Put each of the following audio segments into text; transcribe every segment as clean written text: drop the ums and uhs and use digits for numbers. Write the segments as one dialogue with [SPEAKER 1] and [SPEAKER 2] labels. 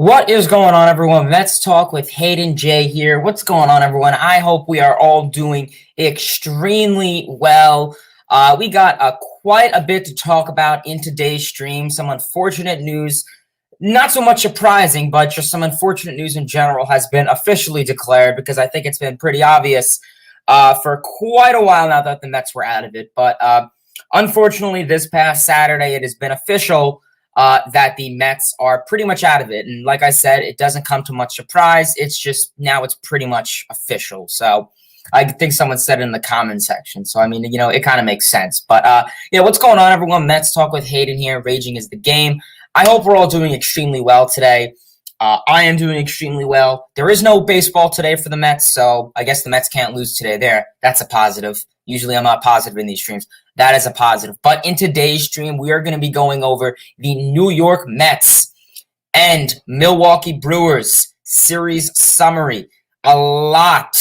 [SPEAKER 1] What is going on, everyone? Mets Talk with Hayden J here. What's going on, everyone? I hope we are all doing extremely well. We got quite a bit to talk about in today's stream. Some unfortunate news, not so much surprising, but just some unfortunate news in general has been officially declared because I think it's been pretty obvious for quite a while now that the Mets were out of it. But unfortunately, this past Saturday, it has been official that the Mets are pretty much out of it. And like I said, it doesn't come to much surprise. It's just now it's pretty much official. So I think someone said it in the comment section. So, I mean, it kind of makes sense. But, what's going on, everyone? Mets Talk with Hayden here. Raging is the game. I hope we're all doing extremely well today. I am doing extremely well. There is no baseball today for the Mets, so I guess the Mets can't lose today there. That's a positive. Usually I'm not positive in these streams. That is a positive. But in today's stream, we are going to be going over the New York Mets and Milwaukee Brewers series summary. A lot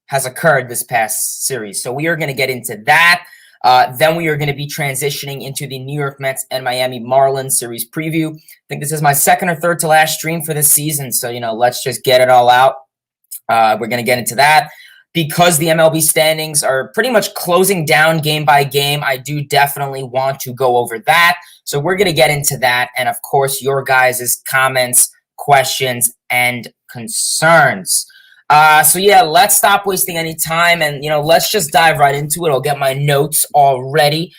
[SPEAKER 1] has occurred this past series. So we are going to get into that. Then we are going to be transitioning into the New York Mets and Miami Marlins series preview. I think this is my second or third to last stream for this season. So, let's just get it all out. We're going to get into that. Because the MLB standings are pretty much closing down game by game, I do definitely want to go over that. So we're going to get into that. And, of course, your guys' comments, questions, and concerns. Let's stop wasting any time and, let's just dive right into it. I'll get my notes all ready.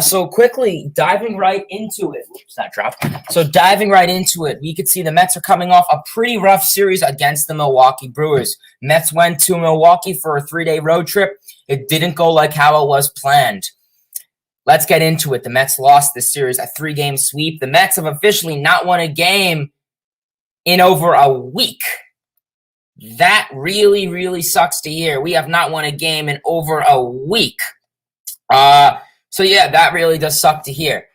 [SPEAKER 1] So quickly, diving right into it. Oops, that dropped. So diving right into it, we could see the Mets are coming off a pretty rough series against the Milwaukee Brewers. Mets went to Milwaukee for a 3-day road trip. It didn't go like how it was planned. Let's get into it. The Mets lost this series, a 3-game sweep. The Mets have officially not won a game in over a week. That really, really sucks to hear. We have not won a game in over a week. That really does suck to hear.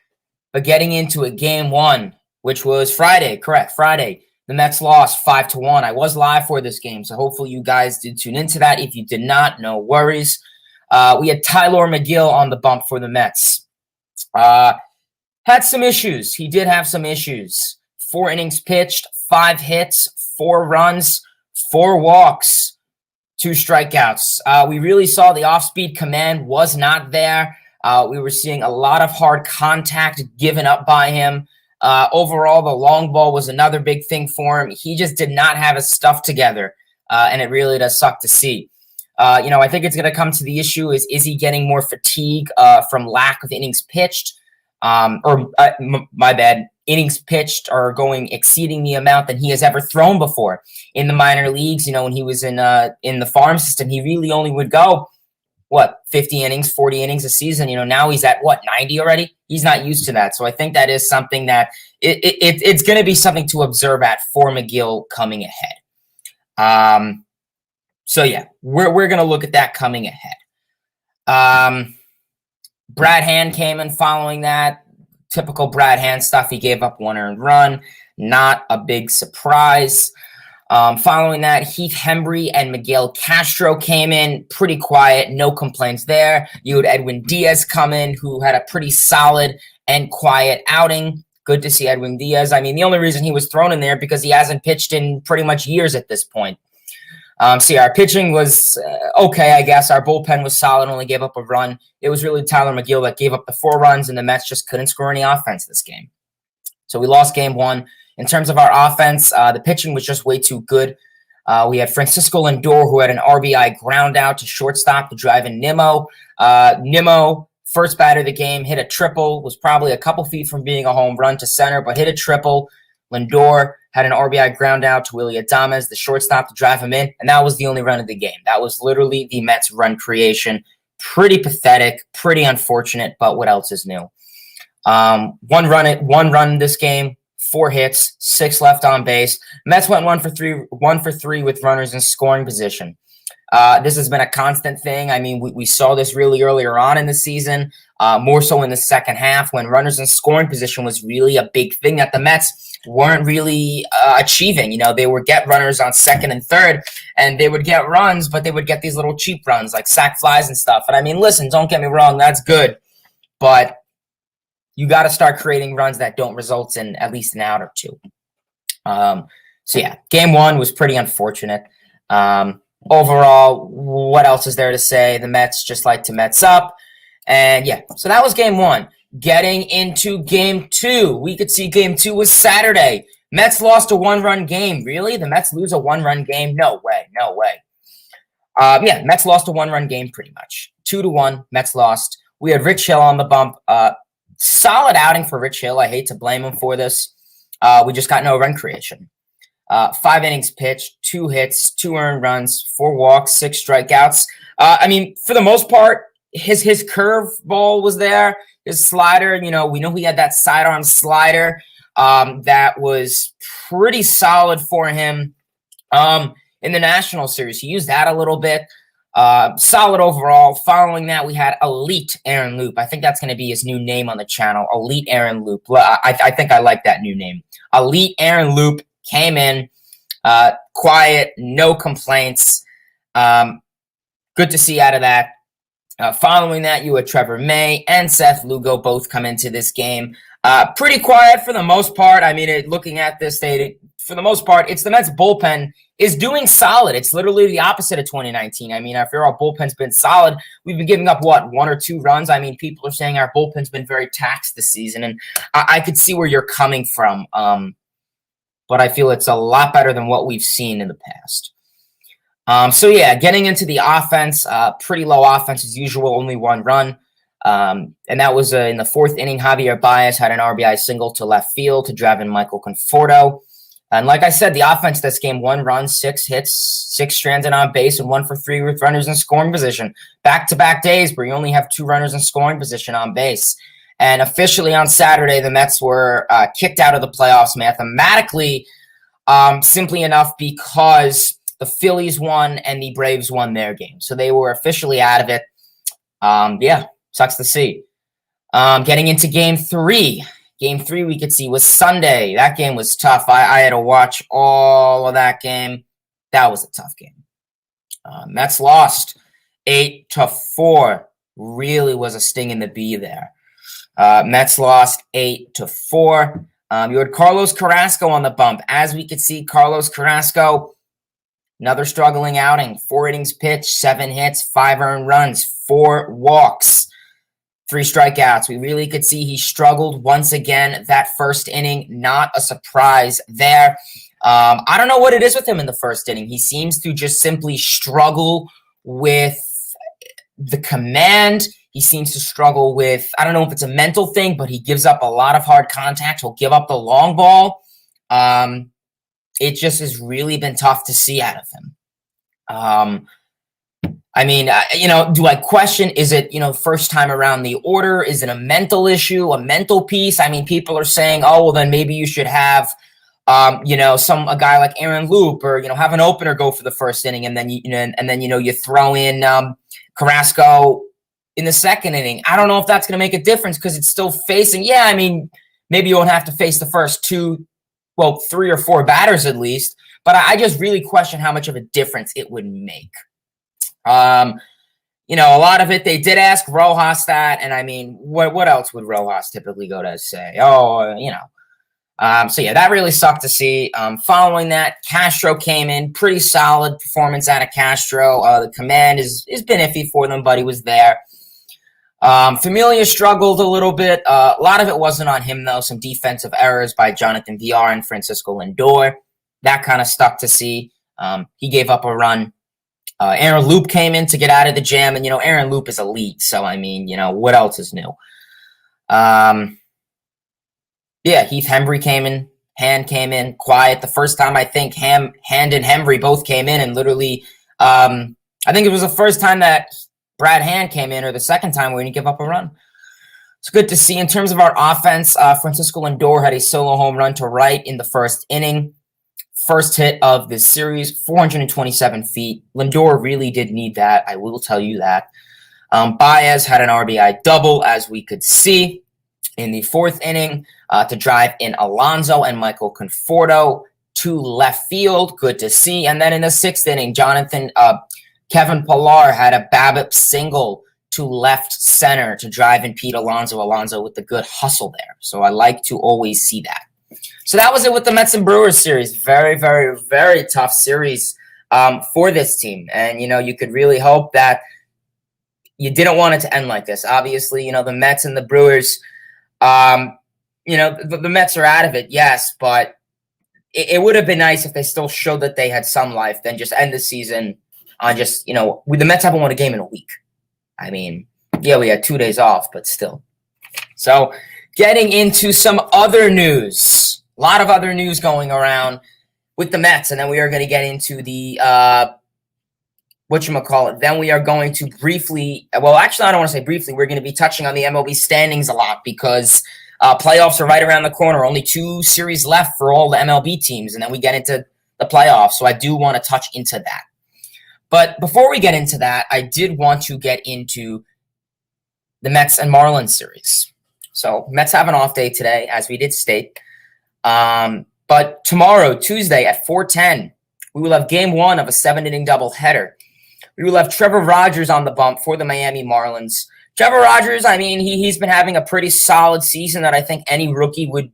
[SPEAKER 1] But getting into it, game one, which was Friday, correct, Friday, the Mets lost 5-1. I was live for this game, so hopefully you guys did tune into that. If you did not, no worries. We had Untitled Megill on the bump for the Mets. Had some issues. He did have some issues. 4 innings pitched, 5 hits, 4 runs, 4 walks, 2 strikeouts. We really saw the off-speed command was not there. We were seeing a lot of hard contact given up by him. Overall, the long ball was another big thing for him. He just did not have his stuff together, and it really does suck to see. I think it's going to come to the issue is he getting more fatigue from lack of innings pitched? Innings pitched are exceeding the amount that he has ever thrown before. In the minor leagues, when he was in the farm system, he really only would go 50 innings, 40 innings a season. Now he's at 90 already. He's not used to that. So I think that is something that it's going to be something to observe for Megill coming ahead. We're going to look at that coming ahead. Brad Hand came in following that. Typical Brad Hand stuff. He gave up 1 earned run. Not a big surprise. Following that, Heath Hembree and Miguel Castro came in pretty quiet, no complaints there. You had Edwin Diaz come in, who had a pretty solid and quiet outing. Good to see Edwin Diaz. I mean, the only reason he was thrown in there because he hasn't pitched in pretty much years at this point. Our pitching was okay, I guess. Our bullpen was solid, only gave up a run. It was really Tyler Megill that gave up the 4 runs, and the Mets just couldn't score any offense this game. So we lost game 1. In terms of our offense, the pitching was just way too good. We had Francisco Lindor, who had an RBI ground out to shortstop to drive in Nimmo. Nimmo, first batter of the game, hit a triple, was probably a couple feet from being a home run to center, but hit a triple. Lindor had an RBI ground out to Willy Adames, the shortstop, to drive him in, and that was the only run of the game. That was literally the Mets' run creation. Pretty pathetic, pretty unfortunate, but what else is new? One run this game. 4 hits, 6 left on base. Mets went 1 for 3 with runners in scoring position. This has been a constant thing. I mean, we saw this really earlier on in the season, more so in the second half when runners in scoring position was really a big thing that the Mets weren't really achieving. They would get runners on second and third, and they would get runs, but they would get these little cheap runs like sac flies and stuff. And I mean, listen, don't get me wrong, that's good, but you got to start creating runs that don't result in at least an out or two. So yeah, game one was pretty unfortunate. Overall, what else is there to say? The Mets just like to Mets up. And yeah, so that was game one. Getting into game two, we could see game two was Saturday. Mets lost a one-run game. Really? The Mets lose a one-run game? No way. No way. Yeah, Mets lost a one-run game pretty much. 2-1, Mets lost. We had Rich Hill on the bump. Solid outing for Rich Hill. I hate to blame him for this. We just got no run creation. 5 innings pitched, 2 hits, 2 earned runs, 4 walks, 6 strikeouts. I mean, for the most part, his curve ball was there. His slider, we know he had that sidearm slider that was pretty solid for him in the National Series. He used that a little bit. Solid overall. Following that, we had Elite Aaron Loop. I think that's going to be his new name on the channel, Elite Aaron Loop. I think I like that new name. Elite Aaron Loop came in, quiet, no complaints. Good to see out of that. Following that, you had Trevor May and Seth Lugo both come into this game. Pretty quiet for the most part. I mean, looking at this, for the most part, it's the Mets bullpen is doing solid. It's literally the opposite of 2019. I mean, after our bullpen's been solid, we've been giving up, 1 or 2 runs? I mean, people are saying our bullpen's been very taxed this season, and I could see where you're coming from. But I feel it's a lot better than what we've seen in the past. So, yeah, getting into the offense, pretty low offense as usual, only 1 run. And that was in the 4th inning. Javier Baez had an RBI single to left field to drive in Michael Conforto. And like I said, the offense this game, 1 run, 6 hits, 6 stranded on base, and 1 for 3 with runners in scoring position. Back-to-back days where you only have 2 runners in scoring position on base. And officially on Saturday, the Mets were kicked out of the playoffs mathematically, simply enough because the Phillies won and the Braves won their game. So they were officially out of it. Yeah, sucks to see. Getting into game 3. Game 3 we could see was Sunday. That game was tough. I had to watch all of that game. That was a tough game. Mets lost 8-4. Really was a sting in the bee there. Mets lost 8-4. You had Carlos Carrasco on the bump. As we could see, Carlos Carrasco, another struggling outing. 4 innings pitched, 7 hits, 5 earned runs, 4 walks, 3 strikeouts. We really could see he struggled once again that first inning. Not a surprise there. I don't know what it is with him in the first inning. He seems to just simply struggle with the command. He seems to struggle with, I don't know if it's a mental thing, but he gives up a lot of hard contact. He'll give up the long ball. It just has really been tough to see out of him. I mean, do I question, is it, first time around the order? Is it a mental issue, a mental piece? I mean, people are saying, oh, well, then maybe you should have, a guy like Aaron Loop or, have an opener go for the first inning. And then, you throw in Carrasco in the second inning. I don't know if that's going to make a difference because it's still facing, maybe you won't have to face the first 3 or 4 batters at least. But I just really question how much of a difference it would make. A lot of it, they did ask Rojas that, and I mean, what else would Rojas typically go to say? So yeah, that really sucked to see. Following that, Castro came in, pretty solid performance out of Castro. The command has been iffy for them, but he was there. Familia struggled a little bit. A lot of it wasn't on him, though. Some defensive errors by Jonathan Villar and Francisco Lindor. That kind of stuck to see. He gave up a run. Aaron Loop came in to get out of the jam, and, Aaron Loop is elite. So, I mean, what else is new? Yeah, Heath Hembry came in. Hand came in quiet. The first time I think Hand and Hembry both came in, and literally, I think it was the first time that Brad Hand came in, or the second time where he didn't give up a run. It's good to see. In terms of our offense, Francisco Lindor had a solo home run to right in the first inning. First hit of this series, 427 feet. Lindor really did need that. I will tell you that. Baez had an RBI double, as we could see in the 4th inning, to drive in Alonso and Michael Conforto to left field. Good to see. And then in the 6th inning, Kevin Pillar had a BABIP single to left center to drive in Pete Alonso. Alonso with the good hustle there. So I like to always see that. So that was it with the Mets and Brewers series. Very, very, very tough series for this team. And, you could really hope that you didn't want it to end like this. Obviously, the Mets and the Brewers, the Mets are out of it, yes, but it would have been nice if they still showed that they had some life than just end the season on just, the Mets haven't won a game in a week. I mean, yeah, we had 2 days off, but still. So getting into some other news, a lot of other news going around with the Mets, and then we are going to get into the Then we are going to briefly, well, actually, I don't want to say briefly. We're going to be touching on the MLB standings a lot because playoffs are right around the corner. Only 2 series left for all the MLB teams, and then we get into the playoffs. So I do want to touch into that. But before we get into that, I did want to get into the Mets and Marlins series. So Mets have an off day today, as we did state. But tomorrow, Tuesday at 4:10, we will have game 1 of a 7-inning doubleheader. We will have Trevor Rogers on the bump for the Miami Marlins. Trevor Rogers, I mean, he's been having a pretty solid season that I think any rookie would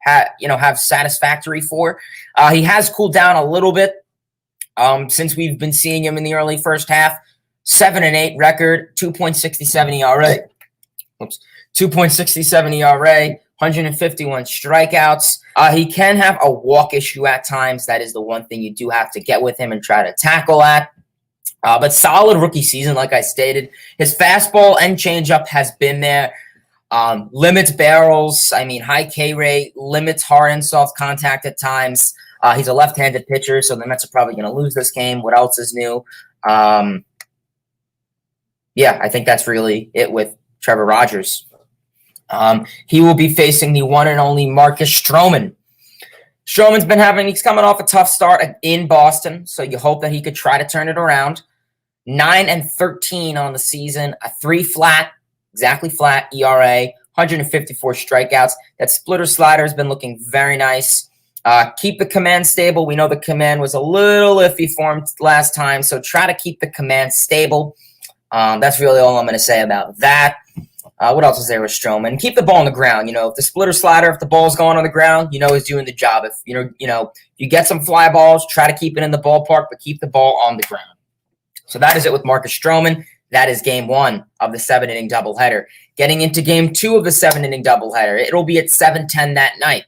[SPEAKER 1] have satisfactory for. He has cooled down a little bit since we've been seeing him in the early first half. 7-8 record, 2.67 ERA. 2.67 ERA, 151 strikeouts. He can have a walk issue at times. That is the one thing you do have to get with him and try to tackle at. But solid rookie season, like I stated. His fastball and changeup has been there. Limits barrels. I mean, high K rate, limits hard and soft contact at times. He's a left-handed pitcher, so the Mets are probably going to lose this game. What else is new? I think that's really it with Trevor Rogers. He will be facing the one and only Marcus Stroman. He's coming off a tough start in Boston, so you hope that he could try to turn it around. 9-13 on the season, a 3 flat, exactly flat ERA, 154 strikeouts. That splitter slider has been looking very nice. Keep the command stable. We know the command was a little iffy for him last time, so try to keep the command stable. That's really all I'm going to say about that. What else is there with Stroman? Keep the ball on the ground. If the splitter slider, if the ball's going on the ground, he's doing the job. If you get some fly balls, try to keep it in the ballpark, but keep the ball on the ground. So that is it with Marcus Stroman. That is game 1 of the 7-inning doubleheader. Getting into game 2 of the 7-inning doubleheader, it'll be at 7:10 that night.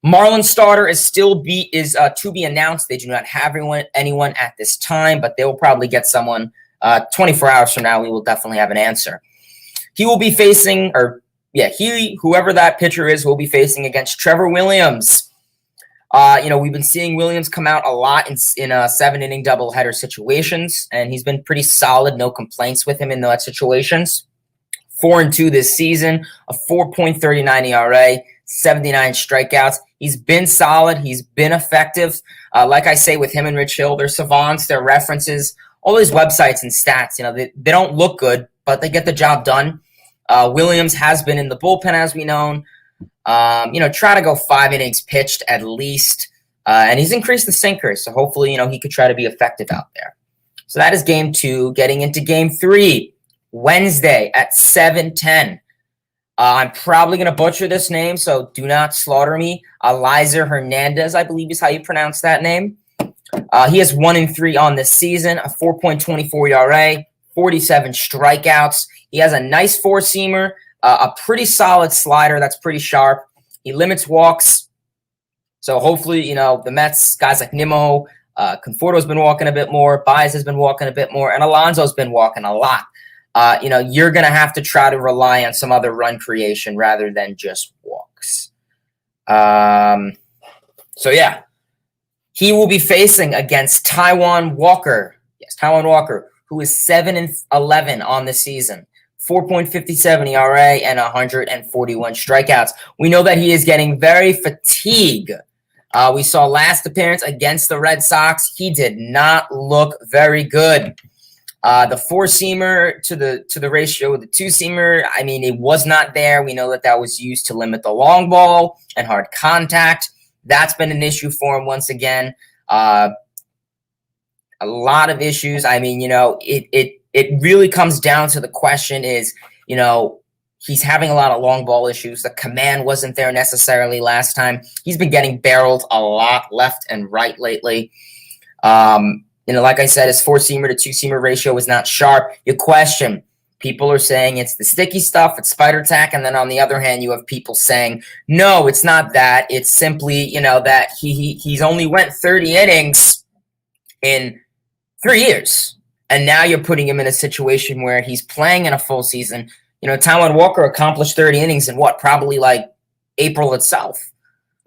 [SPEAKER 1] Marlins starter is to be announced. They do not have anyone at this time, but they will probably get someone 24 hours from now. We will definitely have an answer. He will be facing, whoever that pitcher is, will be facing against Trevor Williams. We've been seeing Williams come out a lot in 7-inning doubleheader situations, and he's been pretty solid. No complaints with him in those situations. 4-2 this season, a 4.39 ERA, 79 strikeouts. He's been solid. He's been effective. Like I say with him and Rich Hill, they're savants, they're references, all these websites and stats. They don't look good, but they get the job done. Williams has been in the bullpen, as we know. Try to go 5 innings pitched at least. And he's increased the sinker, so hopefully, he could try to be effective out there. So that is game 2. Getting into game 3, Wednesday at 7:10. I'm probably going to butcher this name, so do not slaughter me. Elizer Hernandez, I believe is how you pronounce that name. He has 1-3 on this season, a 4.24 ERA, 47 strikeouts. He has a nice four-seamer, a pretty solid slider that's pretty sharp. He limits walks. So hopefully, the Mets, guys like Nimmo, Conforto's been walking a bit more, Baez has been walking a bit more, and Alonso's been walking a lot. You're going to have to try to rely on some other run creation rather than just walks. He will be facing against Taijuan Walker. Yes, Taijuan Walker, who is 7-11 on the season. 4.57 ERA and 141 strikeouts. We know that he is getting very fatigued. We saw last appearance against the Red Sox. He did not look very good. The four-seamer to the ratio with the two-seamer, it was not there. We know that was used to limit the long ball and hard contact. That's been an issue for him once again. A lot of issues. It it really comes down to the question is, he's having a lot of long ball issues. The command wasn't there necessarily last time. He's been getting barreled a lot left and right lately. Like I said, his four-seamer to two-seamer ratio is not sharp. You question. People are saying it's the sticky stuff, it's spider tack, and then on the other hand, you have people saying, no, it's not that. It's simply, that he's only went 30 innings in 3 years. And now you're putting him in a situation where he's playing in a full season. Taijuan Walker accomplished 30 innings in probably like April itself.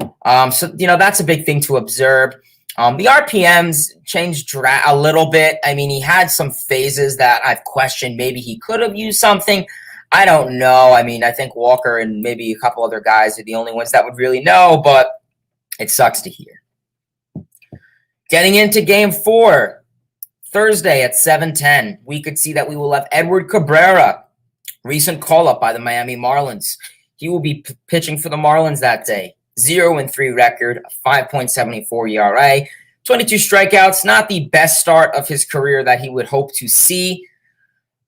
[SPEAKER 1] So that's a big thing to observe. The RPMs changed a little bit. I mean, he had some phases that I've questioned. Maybe he could have used something. I don't know. I mean, I think Walker and maybe a couple other guys are the only ones that would really know, but it sucks to hear. Getting into Game 4, Thursday at 7:10, we could see that we will have Edward Cabrera, recent call-up by the Miami Marlins. He will be pitching for the Marlins that day. 0-3 record, 5.74 ERA, 22 strikeouts. Not the best start of his career that he would hope to see.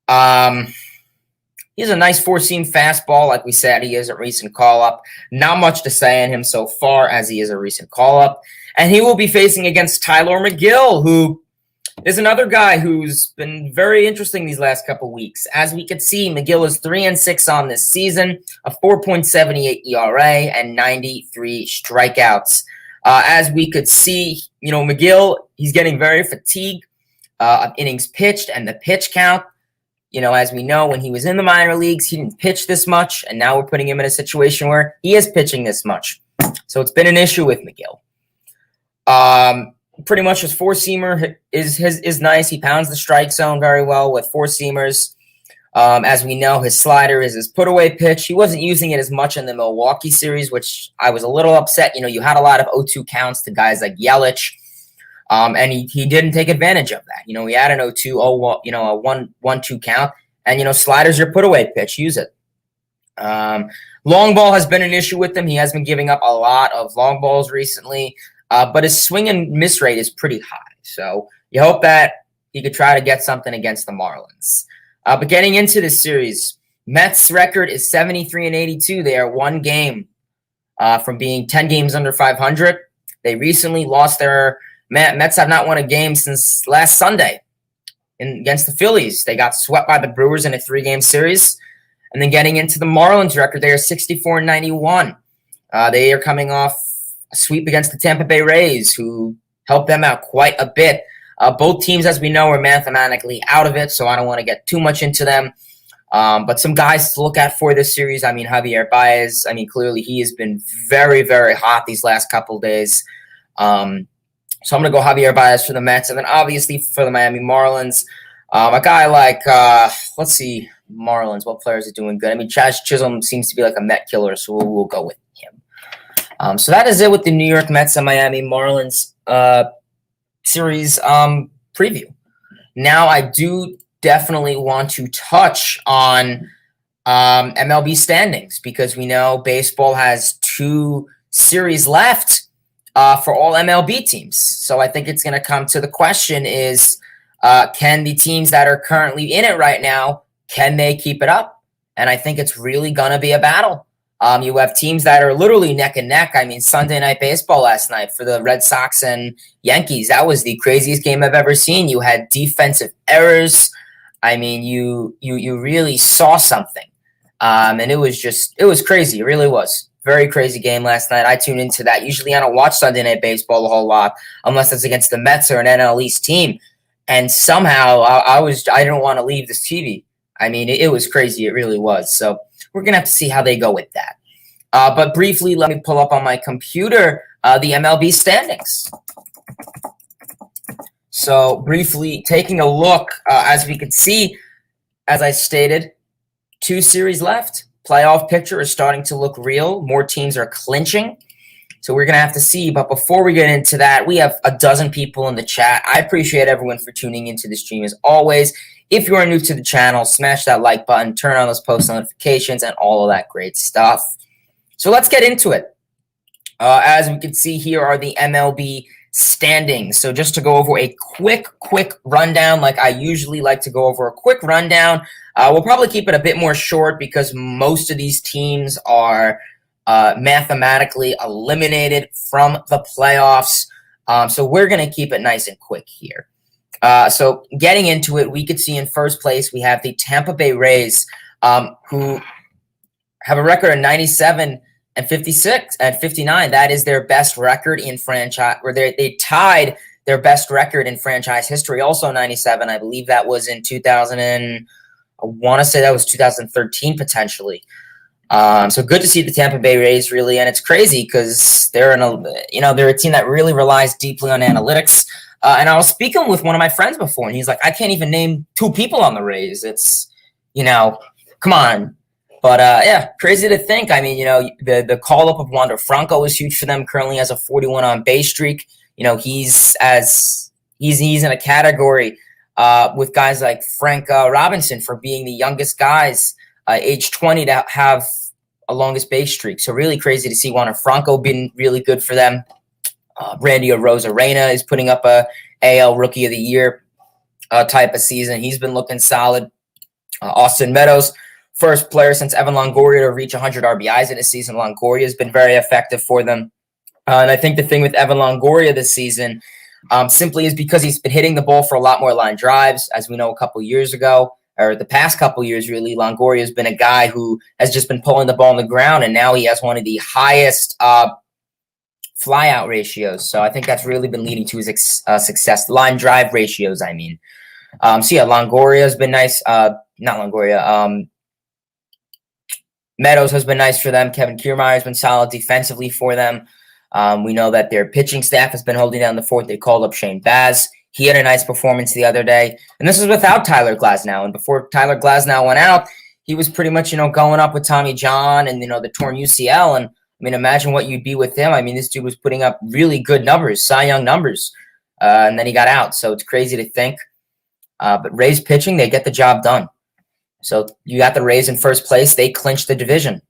[SPEAKER 1] He has a nice four-seam fastball. Like we said, he is a recent call-up. Not much to say on him so far, as he is a recent call-up. And he will be facing against Tyler Megill, who is another guy who's been very interesting these last couple weeks. As we could see, Megill is 3-6 on this season, a 4.78 ERA, and 93 strikeouts. As we could see, Megill, he's getting very fatigued of innings pitched and the pitch count. As we know, when he was in the minor leagues, he didn't pitch this much, and now we're putting him in a situation where he is pitching this much. So it's been an issue with Megill. Pretty much his four-seamer is nice. He pounds the strike zone very well with four-seamers. As we know, his slider is his put-away pitch. He wasn't using it as much in the Milwaukee series, which I was a little upset. You had a lot of 0-2 counts to guys like Yelich, and he didn't take advantage of that. He had an 0-2, a 1-2 count, and, slider's your put-away pitch. Use it. Long ball has been an issue with him. He has been giving up a lot of long balls recently. But his swing and miss rate is pretty high. So you hope that he could try to get something against the Marlins. But getting into this series, Mets' record is 73-82. They are one game from being 10 games under 500. They recently lost their Mets have not won a game since last Sunday against the Phillies. They got swept by the Brewers in a 3-game series. And then getting into the Marlins' record, they are 64-91. They are coming off a sweep against the Tampa Bay Rays, who helped them out quite a bit. Both teams, as we know, are mathematically out of it, so I don't want to get too much into them. But some guys to look at for this series, Javier Baez, clearly he has been very, very hot these last couple of days. So I'm going to go Javier Baez for the Mets, and then obviously for the Miami Marlins, a guy like, let's see, Marlins, what players are doing good? Chaz Chisholm seems to be like a Met killer, so we'll go with him. So that is it with the New York Mets and Miami Marlins series preview. Now I do definitely want to touch on MLB standings, because we know baseball has 2 series left for all MLB teams. So I think it's going to come to the question is, can the teams that are currently in it right now, can they keep it up? And I think it's really going to be a battle. You have teams that are literally neck and neck. Sunday Night Baseball last night for the Red Sox and Yankees, that was the craziest game I've ever seen. You had defensive errors. You really saw something. And it was crazy. It really was. Very crazy game last night. I tuned into that. Usually I don't watch Sunday Night Baseball a whole lot unless it's against the Mets or an NL East team. And somehow I didn't want to leave this TV. It was crazy. It really was. So we're going to have to see how they go with that. But briefly, let me pull up on my computer the MLB standings. So briefly taking a look, as we can see, as I stated, 2 series left. Playoff picture is starting to look real. More teams are clinching. So we're going to have to see. But before we get into that, we have a dozen people in the chat. I appreciate everyone for tuning into the stream as always. If you are new to the channel, smash that like button, turn on those post notifications, and all of that great stuff. So let's get into it. As we can see, here are the MLB standings. So just to go over a quick rundown, like I usually like to go over a quick rundown. We'll probably keep it a bit more short because most of these teams are mathematically eliminated from the playoffs. So we're going to keep it nice and quick here. So getting into it, we could see in first place, we have the Tampa Bay Rays, who have a record of 97 and 56 and 59. That is their best record in franchise, where they tied their best record in franchise history. Also 97. I believe that was in 2013 potentially. So good to see the Tampa Bay Rays really, and it's crazy because they're they're a team that really relies deeply on analytics. And I was speaking with one of my friends before, and he's like, I can't even name two people on the Rays. It's, come on. But yeah, crazy to think. I mean, the call up of Wander Franco is huge for them. Currently has a 41 on base streak. He's in a category with guys like Frank Robinson for being the youngest guys, age 20, to have a longest base streak. So really crazy to see Wander Franco being really good for them. Randy Arozarena is putting up a AL Rookie of the Year type of season. He's been looking solid. Austin Meadows, first player since Evan Longoria to reach 100 RBIs in a season. Longoria has been very effective for them. And I think the thing with Evan Longoria this season simply is because he's been hitting the ball for a lot more line drives. As we know, a couple years ago, or the past couple years, really, Longoria has been a guy who has just been pulling the ball on the ground, and now he has one of the highest flyout ratios. So I think that's really been leading to his success. Line drive ratios, I mean. So yeah, Longoria has been nice. Not Longoria. Meadows has been nice for them. Kevin Kiermaier has been solid defensively for them. We know that their pitching staff has been holding down the fort. They called up Shane Baz. He had a nice performance the other day. And this was without Tyler Glasnow. And before Tyler Glasnow went out, he was pretty much, going up with Tommy John and, the torn UCL. And, I mean, imagine what you'd be with him. I mean, this dude was putting up really good numbers, Cy Young numbers. And then he got out. So it's crazy to think. But Rays pitching, they get the job done. So you got the Rays in first place. They clinched the division.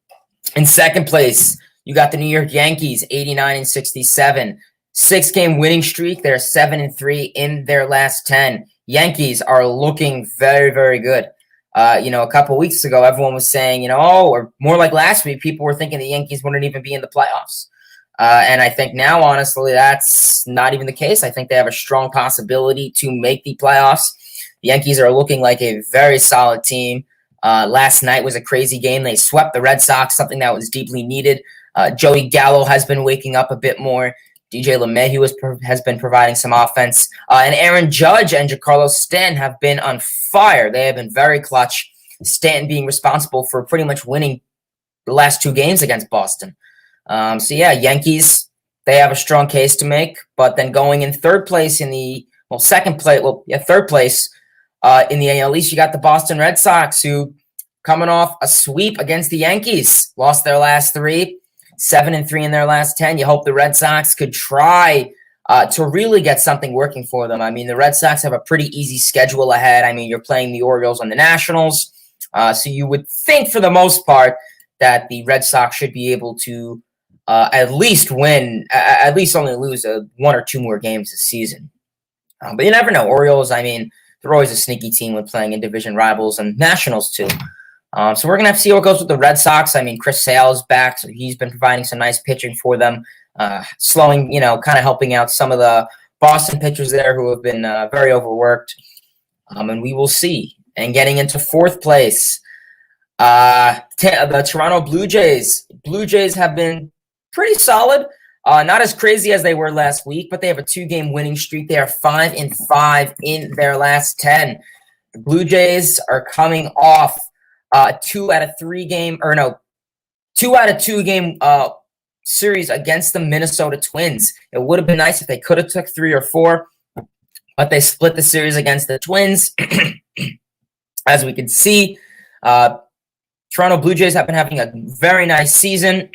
[SPEAKER 1] In second place, you got the New York Yankees, 89 and 67. 6-game winning streak. They're 7-3 in their last 10. Yankees are looking very, very good. A couple weeks ago, everyone was saying, or more like last week, people were thinking the Yankees wouldn't even be in the playoffs. And I think now, honestly, that's not even the case. I think they have a strong possibility to make the playoffs. The Yankees are looking like a very solid team. Last night was a crazy game. They swept the Red Sox, something that was deeply needed. Joey Gallo has been waking up a bit more. DJ LeMahieu has been providing some offense. And Aaron Judge and Giancarlo Stanton have been on fire. They have been very clutch. Stanton being responsible for pretty much winning the last 2 games against Boston. So, yeah, Yankees, they have a strong case to make. But then going in third place in the – third place in the AL East, you got the Boston Red Sox, who coming off a sweep against the Yankees, lost their last 3. 7-3 in their last 10. You hope the Red Sox could try to really get something working for them. I mean, the Red Sox have a pretty easy schedule ahead. I mean, you're playing the Orioles and the Nationals. So you would think for the most part that the Red Sox should be able to at least win, at least only lose 1 or 2 more games this season. But you never know. Orioles, I mean, they're always a sneaky team when playing in division rivals, and Nationals too. So we're going to have to see what goes with the Red Sox. I mean, Chris Sale is back, so he's been providing some nice pitching for them, slowing, kind of helping out some of the Boston pitchers there who have been very overworked. And we will see. And getting into fourth place, the Toronto Blue Jays. Blue Jays have been pretty solid. Not as crazy as they were last week, but they have a 2-game winning streak. They are 5-5 in their last 10. The Blue Jays are coming off 2 out of 2 game series against the Minnesota Twins. It would have been nice if they could have took 3 or 4, but they split the series against the Twins. As we can see, Toronto Blue Jays have been having a very nice season.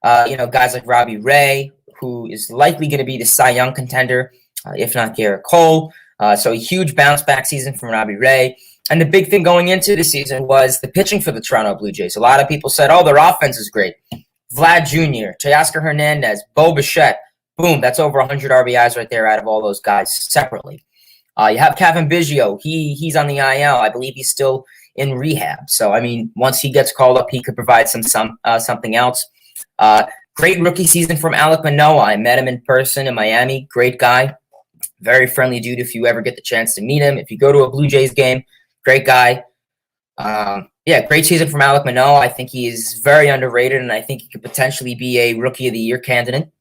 [SPEAKER 1] Guys like Robbie Ray, who is likely going to be the Cy Young contender, if not Garrett Cole. So a huge bounce back season from Robbie Ray. And the big thing going into the season was the pitching for the Toronto Blue Jays. A lot of people said, their offense is great. Vlad Jr., Teoscar Hernandez, Bo Bichette, Boom, that's over 100 RBIs right there out of all those guys separately. You have Kevin Biggio. He's on the IL. I believe he's still in rehab. So, I mean, once he gets called up, he could provide something else. Great rookie season from Alek Manoah. I met him in person in Miami. Great guy. Very friendly dude if you ever get the chance to meet him. If you go to a Blue Jays game, great guy. Great season from Alek Manoah. I think he is very underrated, and I think he could potentially be a Rookie of the Year candidate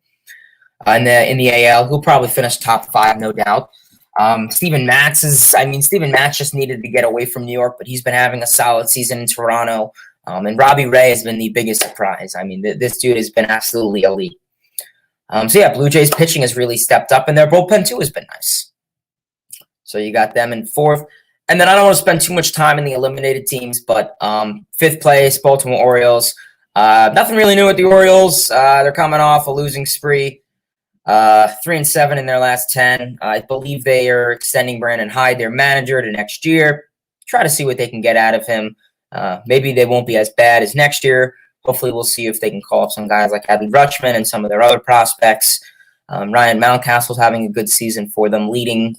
[SPEAKER 1] in the AL. He'll probably finish top 5, no doubt. Steven Matz just needed to get away from New York, but he's been having a solid season in Toronto. And Robbie Ray has been the biggest surprise. I mean, this dude has been absolutely elite. Blue Jays pitching has really stepped up, and their bullpen too has been nice. So you got them in 4th. And then I don't want to spend too much time in the eliminated teams, but 5th place, Baltimore Orioles. Nothing really new with the Orioles. They're coming off a losing spree. 3-7 in their last 10. I believe they are extending Brandon Hyde, their manager, to next year. Try to see what they can get out of him. Maybe they won't be as bad as next year. Hopefully we'll see if they can call up some guys like Adley Rutschman and some of their other prospects. Ryan Mountcastle's having a good season for them, leading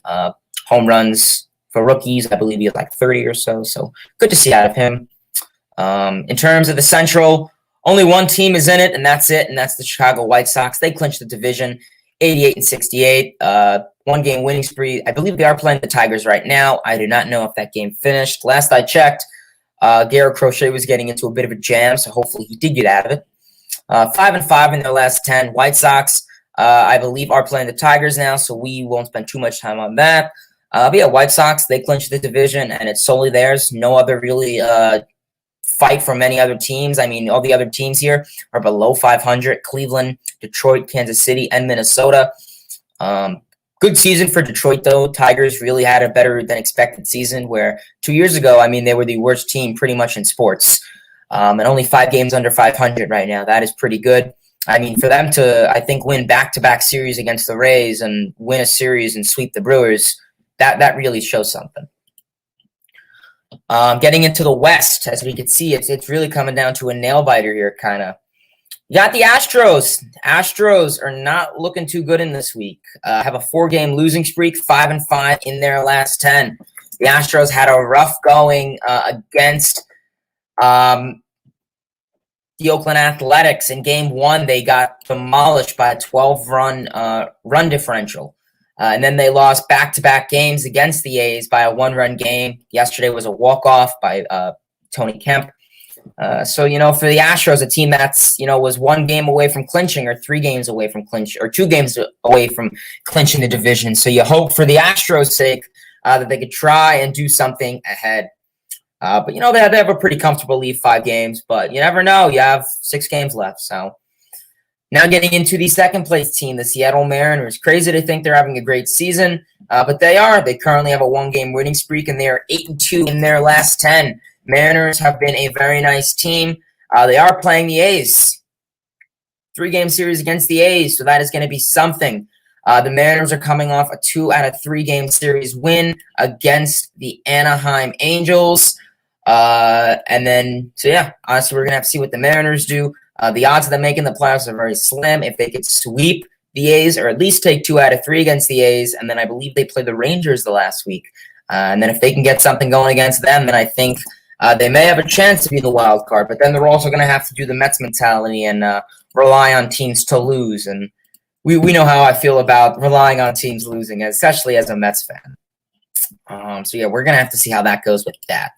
[SPEAKER 1] home runs for rookies. I believe he has like 30 or so. So good to see out of him. In terms of the Central, only one team is in it, and that's it, and that's the Chicago White Sox. They clinched the division, 88-68. 1-game winning spree. I believe they are playing the Tigers right now. I do not know if that game finished. Last I checked, Garrett Crochet was getting into a bit of a jam, so hopefully he did get out of it. 5-5 in their last 10. White Sox, I believe, are playing the Tigers now, so we won't spend too much time on that. White Sox, they clinched the division, and it's solely theirs. No other really fight from any other teams. I mean, all the other teams here are below 500. Cleveland, Detroit, Kansas City, and Minnesota. Good season for Detroit, though. Tigers really had a better than expected season where 2 years ago, I mean, they were the worst team pretty much in sports. And only 5 games under 500 right now. That is pretty good. I mean, for them to, I think, win back-to-back series against the Rays and win a series and sweep the Brewers, that really shows something. Getting into the West, as we can see, it's really coming down to a nail-biter here, kind of. You got the Astros. Astros are not looking too good in this week. Have a 4-game losing streak, 5-5 in their last 10. The Astros had a rough going against the Oakland Athletics. In Game 1, they got demolished by a 12-run run differential. And then they lost back-to-back games against the A's by a 1-run game. Yesterday was a walk-off by Tony Kemp. So, for the Astros, a team that's, was 1 game away from clinching or 3 games away from clinch or 2 games away from clinching the division. So you hope for the Astros' sake that they could try and do something ahead. But, they have a pretty comfortable lead, 5 games. But you never know. You have 6 games left. So now getting into the second-place team, the Seattle Mariners. Crazy to think they're having a great season, but they are. They currently have a 1-game winning streak, and they are 8-2 in their last 10. Mariners have been a very nice team. They are playing the A's. 3-game series against the A's, so that is going to be something. The Mariners are coming off a 2 out of 3 game series win against the Anaheim Angels. Honestly, we're going to have to see what the Mariners do. The odds of them making the playoffs are very slim. If they could sweep the A's or at least take 2 out of 3 against the A's, and then I believe they played the Rangers the last week. And then if they can get something going against them, then I think they may have a chance to be the wild card. But then they're also going to have to do the Mets mentality and rely on teams to lose. And we know how I feel about relying on teams losing, especially as a Mets fan. We're going to have to see how that goes with that.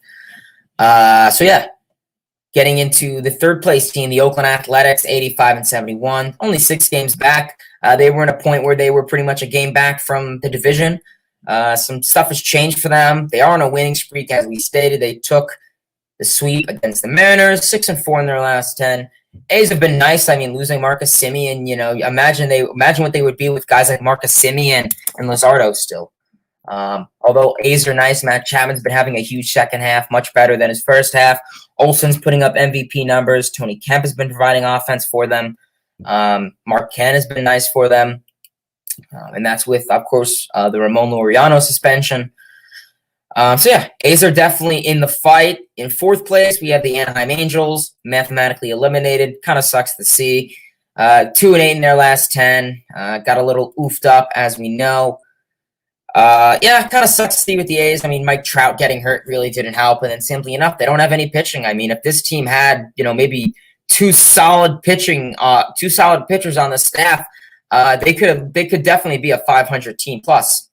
[SPEAKER 1] Getting into the third-place team, the Oakland Athletics, 85-71, only 6 games back. They were in a point where they were pretty much a game back from the division. Some stuff has changed for them. They are on a winning streak, as we stated. They took the sweep against the Mariners, 6-4 in their last 10. A's have been nice. I mean, losing Marcus Semien, imagine what they would be with guys like Marcus Semien and Luzardo still. Although A's are nice, Matt Chapman's been having a huge second half, much better than his first half. Olsen's putting up MVP numbers. Tony Kemp has been providing offense for them. Mark Cann has been nice for them. And that's with, of course, the Ramon Laureano suspension. A's are definitely in the fight. In 4th place, we have the Anaheim Angels, mathematically eliminated. Kind of sucks to see. 2-8 in their last 10. Got a little oofed up, as we know. Yeah, kind of sucks to see with the A's. I mean, Mike Trout getting hurt really didn't help. And then simply enough, they don't have any pitching. I mean, if this team had, maybe two solid pitchers on the staff, they could definitely be a 500 team plus.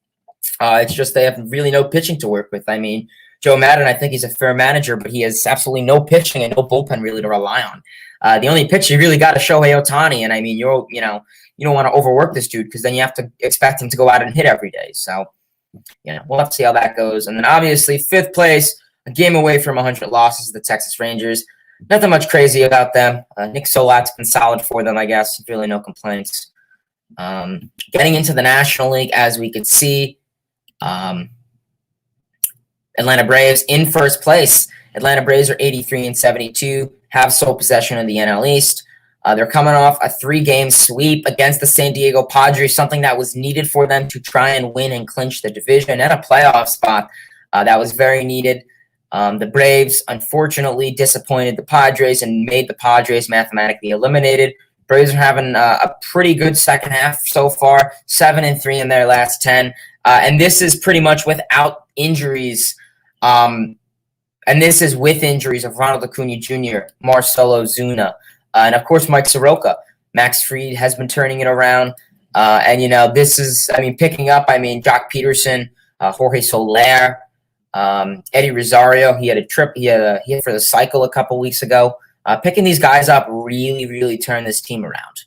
[SPEAKER 1] It's just they have really no pitching to work with. I mean, Joe Maddon, I think he's a fair manager, but he has absolutely no pitching and no bullpen really to rely on. The only pitcher you really got is Shohei Ohtani, and I mean, you don't want to overwork this dude because then you have to expect him to go out and hit every day. So, we'll have to see how that goes. And then obviously 5th place, a game away from 100 losses, the Texas Rangers. Nothing much crazy about them. Nick Solat's been solid for them, I guess. Really no complaints. Getting into the National League, as we could see, Atlanta Braves in first place. Atlanta Braves are 83-72, have sole possession of the NL East. They're coming off a 3-game sweep against the San Diego Padres, something that was needed for them to try and win and clinch the division and a playoff spot. That was very needed. The Braves, unfortunately, disappointed the Padres and made the Padres mathematically eliminated. Braves are having a pretty good second half so far, 7-3 in their last 10. And this is pretty much without injuries. And this is with injuries of Ronald Acuna Jr., Marcelo Zuna, and, of course, Mike Soroka. Max Fried has been turning it around. And, this is, picking up, Jock Peterson, Jorge Soler, Eddie Rosario. He had a hit for the cycle a couple weeks ago. Picking these guys up really, really turned this team around.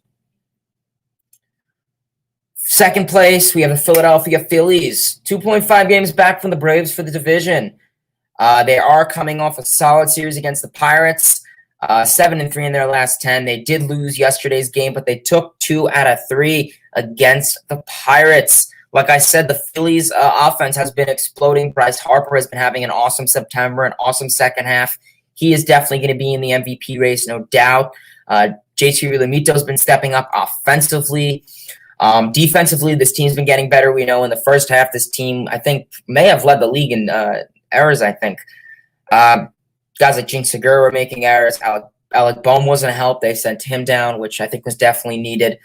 [SPEAKER 1] 2nd place, we have the Philadelphia Phillies, 2.5 games back from the Braves for the division. They are coming off a solid series against the Pirates, 7-3 in their last 10. They did lose yesterday's game, but they took 2 out of 3 against the Pirates. Like I said, the Phillies' offense has been exploding. Bryce Harper has been having an awesome September, an awesome second half. He is definitely going to be in the MVP race, no doubt. JT Realmuto has been stepping up offensively. Defensively, this team's been getting better. We know in the first half, this team, I think, may have led the league in errors, I think. Guys like Gene Segura were making errors. Alec Bohm wasn't a help. They sent him down, which I think was definitely needed.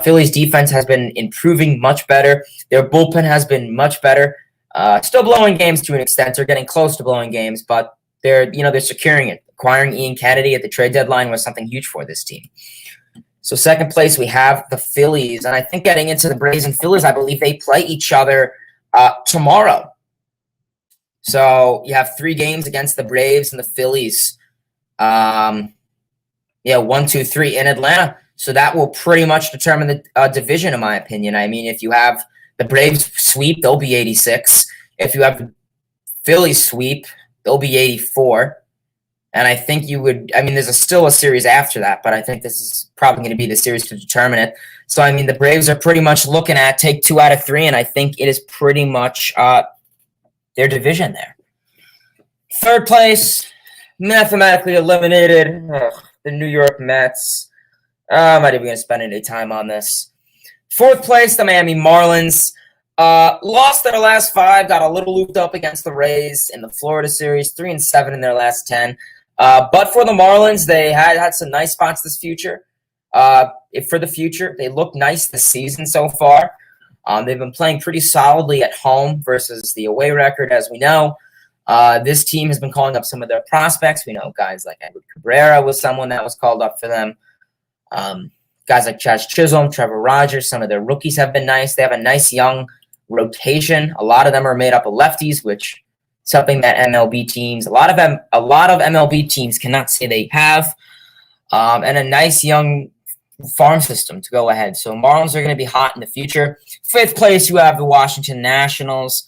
[SPEAKER 1] Philly's defense has been improving much better. Their bullpen has been much better. Still blowing games to an extent. They're getting close to blowing games, but they're securing it. Acquiring Ian Kennedy at the trade deadline was something huge for this team. So 2nd place, we have the Phillies. And I think getting into the Braves and Phillies, I believe they play each other tomorrow. So you have 3 games against the Braves and the Phillies. 1, 2, 3 in Atlanta. So that will pretty much determine the division, in my opinion. If you have the Braves sweep, they'll be 86. If you have the Phillies sweep, they'll be 84. And I think there's still a series after that, but I think this is probably going to be the series to determine it. So, the Braves are pretty much looking at take 2 out of 3, and I think it is pretty much their division there. 3rd place, mathematically eliminated, the New York Mets. I'm not even going to spend any time on this. 4th place, the Miami Marlins. Lost their last 5, got a little looped up against the Rays in the Florida series, 3-7 in their last 10. But for the Marlins, they had some nice spots for the future. They look nice this season so far. They've been playing pretty solidly at home versus the away record, as we know. This team has been calling up some of their prospects. We know guys like Edward Cabrera was someone that was called up for them. Guys like Chaz Chisholm, Trevor Rogers, some of their rookies have been nice. They have a nice young rotation. A lot of them are made up of lefties, which is something that a lot of MLB teams cannot say they have. And a nice young farm system to go ahead. So Marlins are going to be hot in the future. 5th place, you have the Washington Nationals.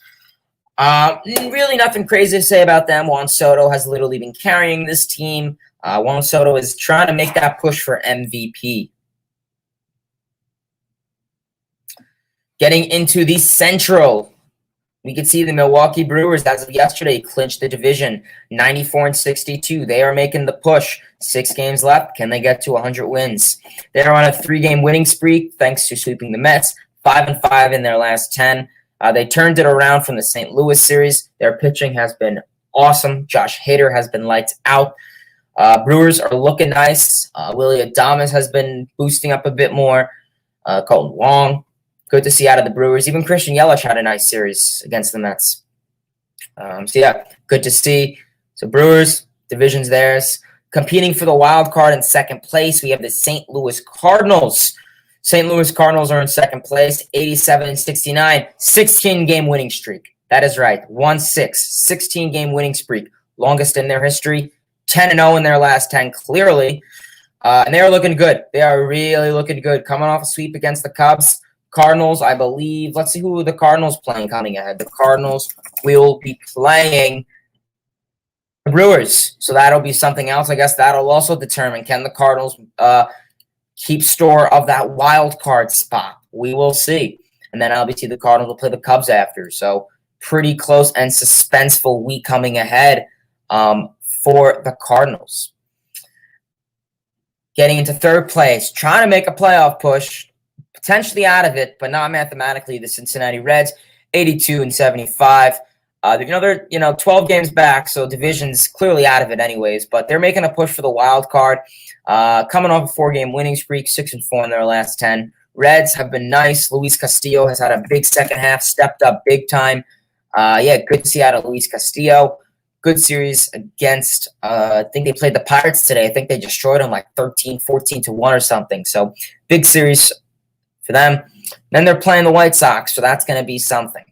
[SPEAKER 1] Really nothing crazy to say about them. Juan Soto has literally been carrying this team. Juan Soto is trying to make that push for MVP. Getting into the Central, we could see the Milwaukee Brewers, as of yesterday, clinched the division, 94-62. They are making the push. 6 games left. Can they get to 100 wins? They are on a 3-game winning spree, thanks to sweeping the Mets, 5-5 in their last 10. They turned it around from the St. Louis series. Their pitching has been awesome. Josh Hader has been lights out. Brewers are looking nice. Willie Adames has been boosting up a bit more. Colton Wong, good to see out of the Brewers. Even Christian Yelich had a nice series against the Mets. Good to see. So Brewers, division's theirs. Competing for the wild card in second place, we have the St. Louis Cardinals. St. Louis Cardinals are in second place, 87-69, 16-game winning streak. That is right, 1-6, 16-game winning streak, longest in their history, 10-0 in their last 10, clearly. And they are looking good. They are really looking good. Coming off a sweep against the Cubs. Cardinals, I believe. Let's see who the Cardinals playing coming ahead. The Cardinals will be playing the Brewers. So that'll be something else. I guess that'll also determine, can the Cardinals keep store of that wild card spot? We will see. And then obviously the Cardinals will play the Cubs after. So pretty close and suspenseful week coming ahead for the Cardinals. Getting into third place, trying to make a playoff push, potentially out of it, but not mathematically. The Cincinnati Reds, 82-75. They're 12 games back, so division's clearly out of it anyways. But they're making a push for the wild card, coming off a 4-game winning streak, 6-4 in their last 10. Reds have been nice. Luis Castillo has had a big second half, stepped up big time. Good to see out of Luis Castillo. Good series against, I think they played the Pirates today. I think they destroyed them like 13-14-1 or something. So big series for them. Then they're playing the White Sox, so that's going to be something.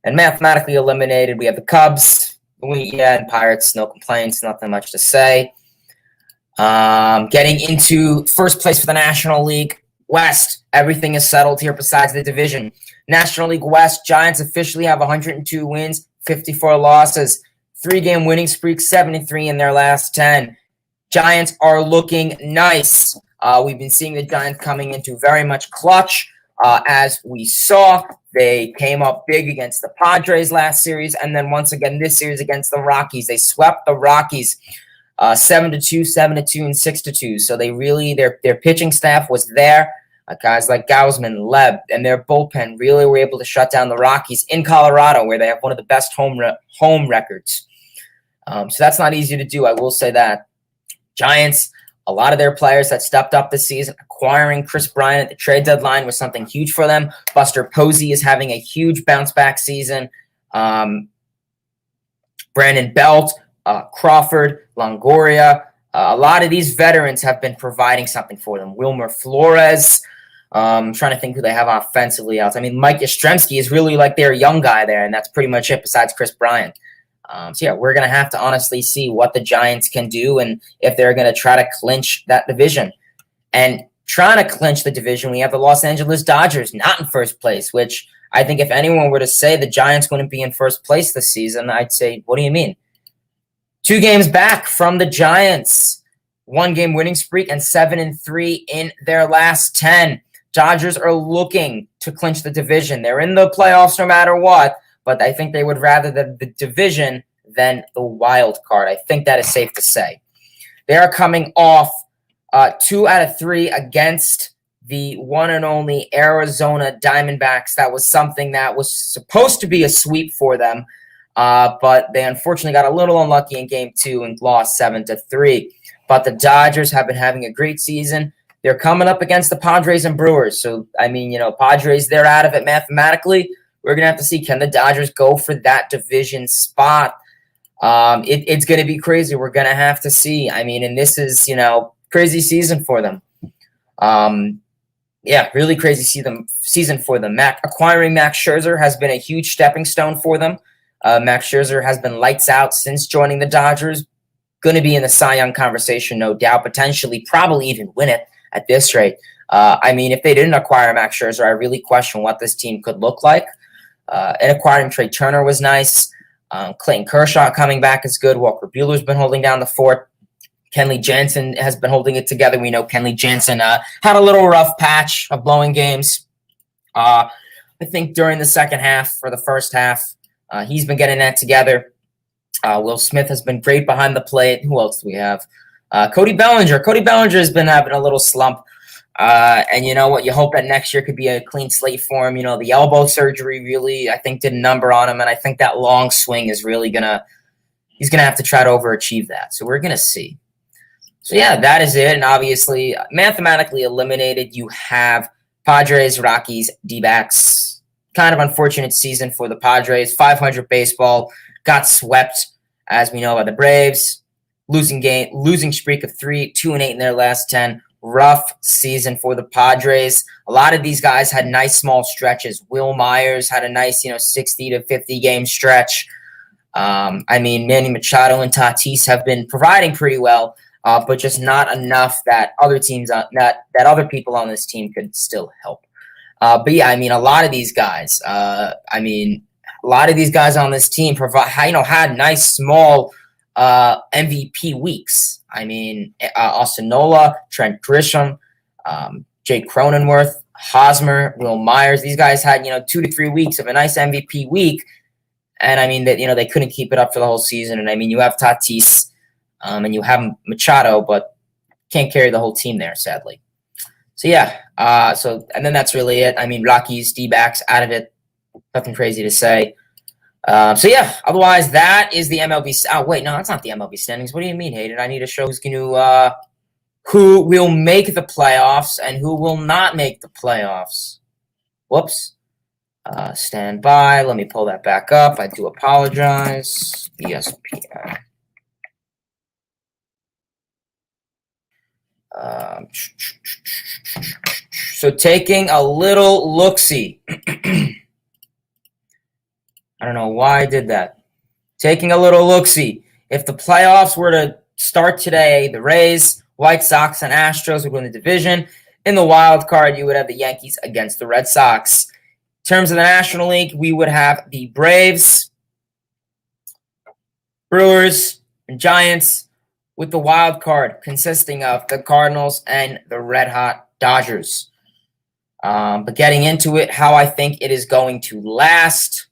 [SPEAKER 1] And mathematically eliminated, we have the Cubs, and Pirates, no complaints, nothing much to say. Getting into first place for the National League West, everything is settled here besides the division. National League West, Giants officially have 102 wins, 54 losses. 3-game winning streak, 73 in their last 10. Giants are looking nice. We've been seeing the Giants coming into very much clutch. As we saw, they came up big against the Padres last series, and then once again this series against the Rockies. They swept the Rockies 7-2, 7-2, and 6-2. So they really, their pitching staff was there. Guys like Gausman, Leb, and their bullpen really were able to shut down the Rockies in Colorado, where they have one of the best home records. So that's not easy to do, I will say that. Giants, a lot of their players that stepped up this season, acquiring Chris Bryant at the trade deadline was something huge for them. Buster Posey is having a huge bounce-back season. Brandon Belt, Crawford, Longoria, a lot of these veterans have been providing something for them. Wilmer Flores, I'm trying to think who they have offensively else. I mean, Mike Yastrzemski is really like their young guy there, and that's pretty much it besides Chris Bryant. We're going to have to honestly see what the Giants can do and if they're going to try to clinch that division. And trying to clinch the division, we have the Los Angeles Dodgers not in first place, which I think if anyone were to say the Giants wouldn't be in first place this season, I'd say, what do you mean? 2 games back from the Giants, 1-game winning streak and 7-3 in their last 10. Dodgers are looking to clinch the division. They're in the playoffs no matter what. But I think they would rather the division than the wild card. I think that is safe to say. They are coming off 2 out of 3 against the one and only Arizona Diamondbacks. That was something that was supposed to be a sweep for them, but they unfortunately got a little unlucky in Game 2 and lost 7-3. But the Dodgers have been having a great season. They're coming up against the Padres and Brewers. So, I mean, Padres, they're out of it mathematically. We're going to have to see, can the Dodgers go for that division spot? It's going to be crazy. We're going to have to see. I mean, and this is, crazy season for them. Really crazy season for them. Acquiring Max Scherzer has been a huge stepping stone for them. Max Scherzer has been lights out since joining the Dodgers. Going to be in the Cy Young conversation, no doubt. Potentially, probably even win it at this rate. If they didn't acquire Max Scherzer, I really question what this team could look like. And acquiring Trey Turner was nice. Clayton Kershaw coming back is good. Walker Buehler's been holding down the fort. Kenley Jansen has been holding it together. We know Kenley Jansen had a little rough patch of blowing games. I think during the second half or the first half, he's been getting that together. Will Smith has been great behind the plate. Who else do we have? Cody Bellinger. Cody Bellinger has been having a little slump. And you know what? You hope that next year could be a clean slate for him. The elbow surgery really, I think, did a number on him. And I think that long swing is really he's going to have to try to overachieve that. So we're going to see. So yeah, that is it. And obviously, mathematically eliminated, you have Padres, Rockies, D-backs. Kind of unfortunate season for the Padres. 500 baseball, got swept, as we know, by the Braves. Losing streak of 3, 2-8 in their last 10. Rough season for the Padres. A lot of these guys had nice small stretches. Will Myers had a nice, 60 to 50 game stretch. Manny Machado and Tatis have been providing pretty well, but just not enough that other teams, that other people on this team could still help. But yeah, a lot of these guys, on this team had nice small MVP weeks. Austin Nola, Trent Grisham, Jake Cronenworth, Hosmer, Will Myers. These guys had 2 to 3 weeks of a nice MVP week, and they couldn't keep it up for the whole season. And you have Tatis, and you have Machado, but can't carry the whole team there, sadly. So yeah, and then that's really it. Rockies, D-backs out of it. Nothing crazy to say. So yeah, otherwise that is the MLB. Oh wait, no, that's not the MLB standings. What do you mean, Hayden? I need to show who will make the playoffs and who will not make the playoffs. Whoops. Stand by. Let me pull that back up. I do apologize. ESPN. So taking a little look-see. I don't know why I did that. Taking a little look-see. If the playoffs were to start today, the Rays, White Sox, and Astros would win the division. In the wild card, you would have the Yankees against the Red Sox. In terms of the National League, we would have the Braves, Brewers, and Giants, with the wild card consisting of the Cardinals and the red-hot Dodgers. But getting into it, how I think it is going to last.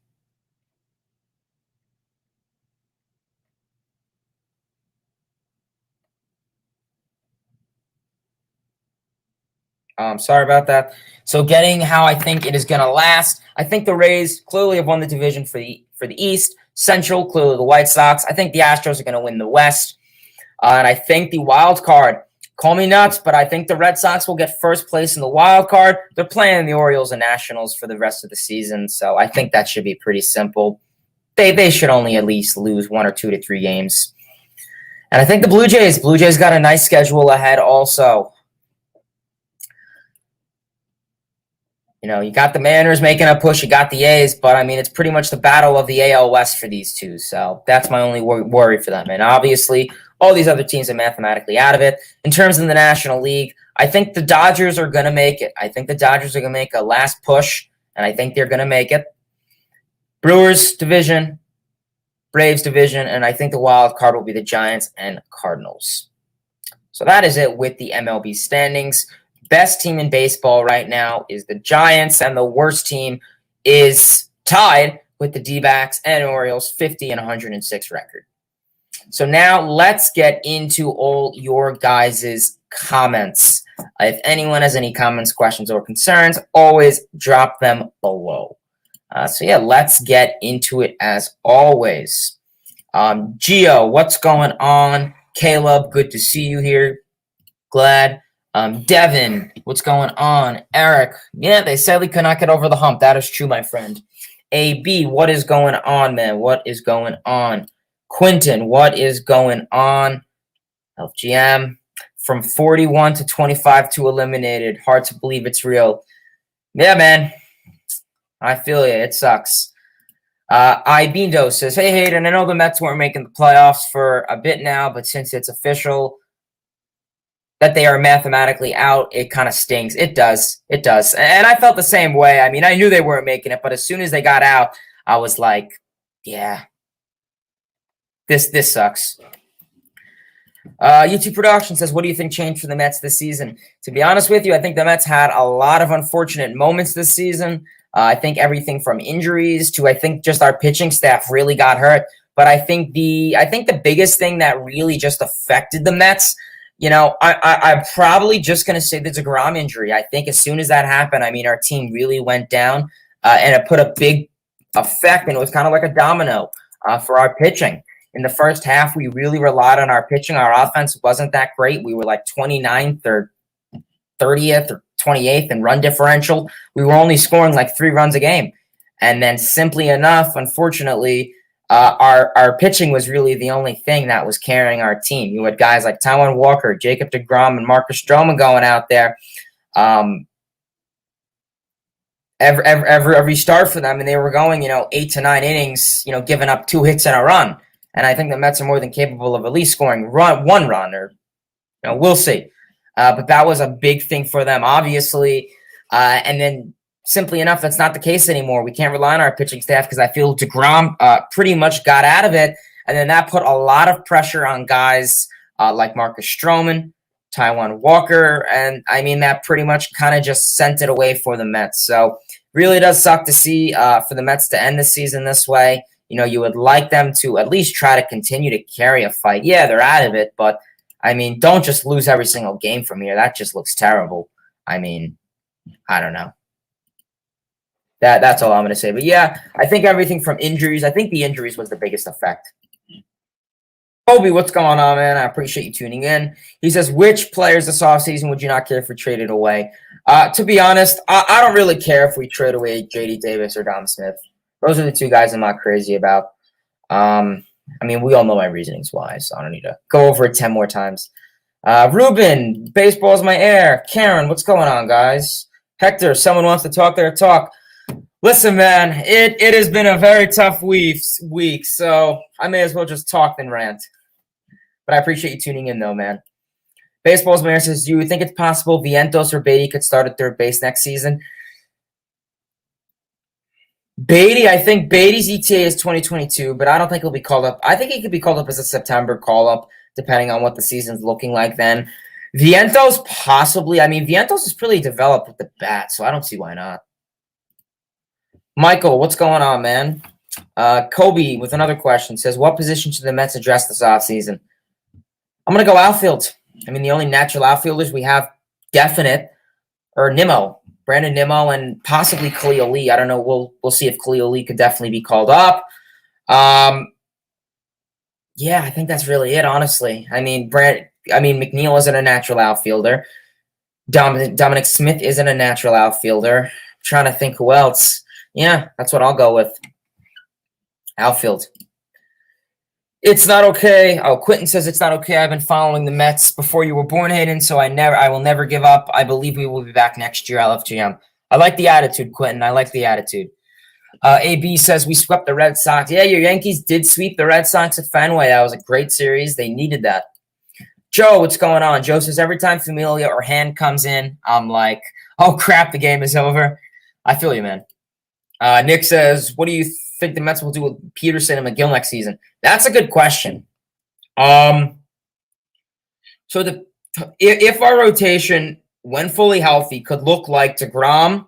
[SPEAKER 1] Sorry about that. So getting how I think it is going to last, I think the Rays clearly have won the division for the East. Central, clearly the White Sox. I think the Astros are going to win the West. And I think the wild card, call me nuts, but I think the Red Sox will get first place in the wild card. They're playing the Orioles and Nationals for the rest of the season, so I think that should be pretty simple. They should only at least lose 1 or 2 to 3 games. And I think the Blue Jays got a nice schedule ahead also. You got the Mariners making a push. You got the A's, but, it's pretty much the battle of the AL West for these two. So that's my only worry for them. And obviously, all these other teams are mathematically out of it. In terms of the National League, I think the Dodgers are going to make it. I think the Dodgers are going to make a last push, and I think they're going to make it. Brewers division, Braves division, and I think the wild card will be the Giants and Cardinals. So that is it with the MLB standings. Best team in baseball right now is the Giants, and the worst team is tied with the D-backs and Orioles, 50 and 106 record. So now let's get into all your guys' comments. If anyone has any comments, questions, or concerns, always drop them below. So yeah, let's get into it as always. Gio, what's going on? Caleb, good to see you here. Glad. Devin, what's going on? Eric, yeah, they sadly could not get over the hump. That is true, my friend. AB, what is going on, man? What is going on? Quinton, what is going on? LGM, from 41 to 25 to eliminated. Hard to believe it's real. Yeah, man. I feel you. It sucks. Ibindo says, hey, Hayden, I know the Mets weren't making the playoffs for a bit now, but since it's official that they are mathematically out, it kind of stings. It does. It does. And I felt the same way. I knew they weren't making it, but as soon as they got out, I was like, yeah, this sucks. YouTube Production says, what do you think changed for the Mets this season? To be honest with you, I think the Mets had a lot of unfortunate moments this season. I think everything from injuries to I think just our pitching staff really got hurt. But I think the biggest thing that really just affected the Mets, I'm probably just going to say the DeGrom injury. I think as soon as that happened, our team really went down and it put a big effect, and it was kind of like a domino for our pitching. In the first half, we really relied on our pitching. Our offense wasn't that great. We were like 29th or 30th or 28th in run differential. We were only scoring like 3 runs a game. And then simply enough, unfortunately, our pitching was really the only thing that was carrying our team. You had guys like Taijuan Walker, Jacob deGrom, and Marcus Stroman going out there. Every start for them, and they were going, 8 to 9 innings, giving up 2 hits and a run. And I think the Mets are more than capable of at least scoring 1 run, or we'll see. But that was a big thing for them, obviously. And then simply enough, that's not the case anymore. We can't rely on our pitching staff because I feel deGrom pretty much got out of it. And then that put a lot of pressure on guys like Marcus Stroman, Taijuan Walker. And I mean, that pretty much kind of just sent it away for the Mets. So really does suck to see for the Mets to end the season this way. You would like them to at least try to continue to carry a fight. Yeah, they're out of it, but I mean, don't just lose every single game from here. That just looks terrible. I mean, I don't know. That's all I'm going to say. But yeah, I think everything from injuries, I think the injuries was the biggest effect. Coby, what's going on, man? I appreciate you tuning in. He says, which players this offseason would you not care if we traded away? To be honest, I don't really care if we trade away J.D. Davis or Dom Smith. Those are the 2 guys I'm not crazy about. I mean, we all know my reasonings why, so I don't need to go over it 10 more times. Ruben, baseball's my air. Karen, what's going on, guys? Hector, someone wants to talk there, talk. Listen, man, it has been a very tough week, so I may as well just talk than rant. But I appreciate you tuning in, though, man. Baseball's my air says, do you think it's possible Vientos or Beatty could start at third base next season? Beatty, I think Beatty's ETA is 2022, but I don't think he'll be called up. I think he could be called up as a September call-up, depending on what the season's looking like then. Vientos, possibly. I mean, Vientos is pretty developed with the bat, so I don't see why not. Michael, what's going on, man? Coby with another question says, what position should the Mets address this offseason? I'm going to go outfield. I mean, the only natural outfielders we have definite are Brandon Nimmo, and possibly Khalil Lee. I don't know. We'll see if Khalil Lee could definitely be called up. Yeah, I think that's really it, honestly. I mean, McNeil isn't a natural outfielder. Dominic Smith isn't a natural outfielder. I'm trying to think who else. Yeah, that's what I'll go with. Outfield. It's not okay. Oh, Quentin says it's not okay. I've been following the Mets before you were born, Hayden, so I will never give up. I believe we will be back next year. I love GM. I like the attitude, Quentin. I like the attitude. AB says we swept the Red Sox. Yeah, your Yankees did sweep the Red Sox at Fenway. That was a great series. They needed that. Joe, what's going on? Joe says every time Familia or Hand comes in, I'm like, oh, crap, the game is over. I feel you, man. Nick says, what do you think the Mets will do with Peterson and Megill next season? That's a good question. So if our rotation, when fully healthy, could look like deGrom,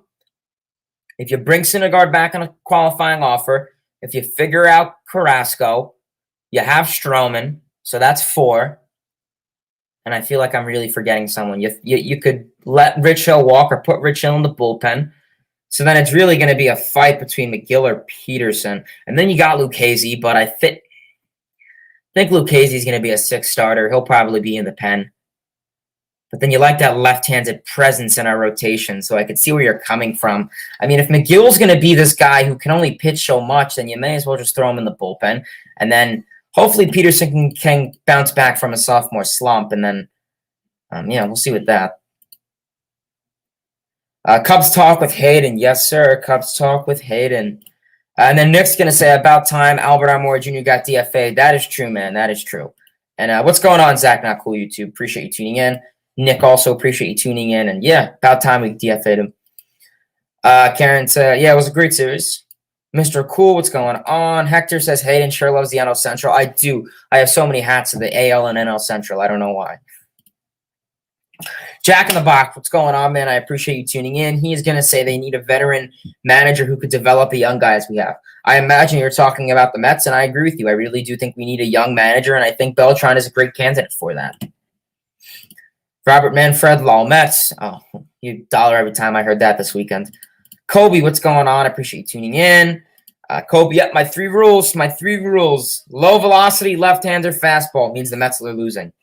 [SPEAKER 1] if you bring Syndergaard back on a qualifying offer, if you figure out Carrasco, you have Stroman, so that's 4. And I feel like I'm really forgetting someone. You could let Rich Hill walk or put Rich Hill in the bullpen. So then it's really going to be a fight between Megill or Peterson. And then you got Lucchesi, but I think Lucchesi is going to be a 6th starter. He'll probably be in the pen. But then you like that left-handed presence in our rotation, so I could see where you're coming from. I mean, if McGill's going to be this guy who can only pitch so much, then you may as well just throw him in the bullpen. And then hopefully Peterson can bounce back from a sophomore slump. And then, we'll see with that. Cubs talk with Hayden. Yes, sir. Cubs talk with Hayden. And then Nick's going to say, about time Albert Almora Jr. got DFA'd. That is true, man. That is true. And what's going on, Zach? Not cool, YouTube. Appreciate you tuning in. Nick, also appreciate you tuning in. And, yeah, about time we DFA'd him. Karen said, yeah, it was a great series. Mr. Cool, what's going on? Hector says, Hayden sure loves the NL Central. I do. I have so many hats of the AL and NL Central. I don't know why. Jack in the Box, what's going on, man? I appreciate you tuning in. He is going to say they need a veteran manager who could develop the young guys we have. I imagine you're talking about the Mets, and I agree with you. I really do think we need a young manager, and I think Beltran is a great candidate for that. Robert Manfred, lol, Mets. Oh, you dollar every time I heard that this weekend. Coby, what's going on? I appreciate you tuning in. Coby, yep, my three rules. Low velocity, left-hander fastball means the Mets are losing.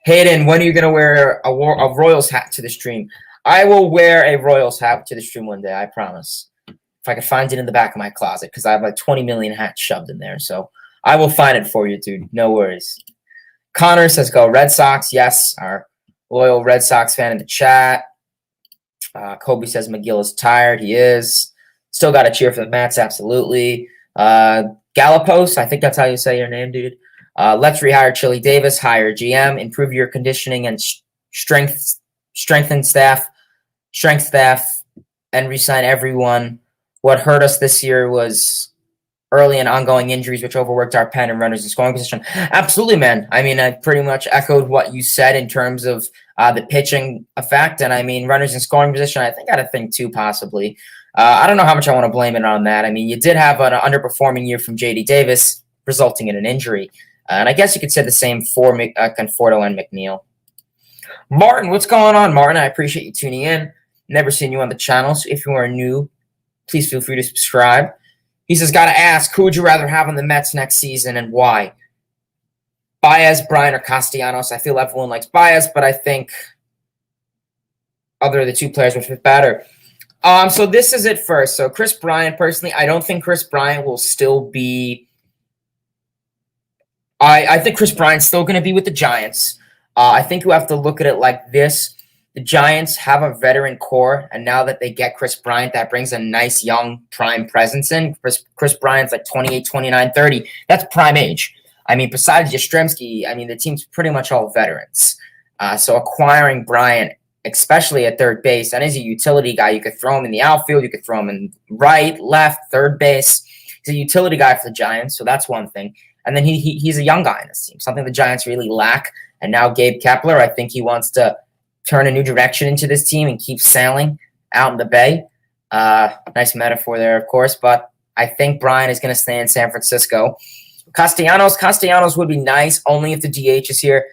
[SPEAKER 1] Hayden, when are you going to wear a Royals hat to the stream? I will wear a Royals hat to the stream one day, I promise. If I can find it in the back of my closet, because I have like 20 million hats shoved in there. So I will find it for you, dude. No worries. Connor says, go Red Sox. Yes, our loyal Red Sox fan in the chat. Coby says Megill is tired. He is. Still got to cheer for the Mets, absolutely. Galapos, I think that's how you say your name, dude. Let's rehire Chili Davis, hire GM, improve your conditioning and strengthen staff, and resign everyone. What hurt us this year was early and ongoing injuries, which overworked our pen and runners in scoring position. Absolutely, man. I mean, I pretty much echoed what you said in terms of the pitching effect. And I mean, runners in scoring position, I think I had a thing too, possibly. I don't know how much I want to blame it on that. I mean, you did have an underperforming year from J.D. Davis, resulting in an injury. And I guess you could say the same for Conforto and McNeil. Martin, what's going on, Martin? I appreciate you tuning in. Never seen you on the channel, so if you are new, please feel free to subscribe. He says, got to ask, who would you rather have on the Mets next season and why? Baez, Bryant, or Castellanos? I feel everyone likes Baez, but I think other of the two players would fit better. So this is it first. So Chris Bryant, personally, I don't think Chris Bryant will still be – I think Chris Bryant's still going to be with the Giants. I think you have to look at it like this. The Giants have a veteran core, and now that they get Chris Bryant, that brings a nice young prime presence in. Chris Bryant's like 28, 29, 30. That's prime age. I mean, besides Yastrzemski, I mean, the team's pretty much all veterans. So acquiring Bryant – especially at third base, and he's a utility guy. You could throw him in the outfield. You could throw him in right, left, third base. He's a utility guy for the Giants, so that's one thing. And then he's a young guy in this team, something the Giants really lack. And now Gabe Kepler, I think he wants to turn a new direction into this team and keep sailing out in the bay. Nice metaphor there, of course, but I think Brian is going to stay in San Francisco. Castellanos would be nice only if the DH is here.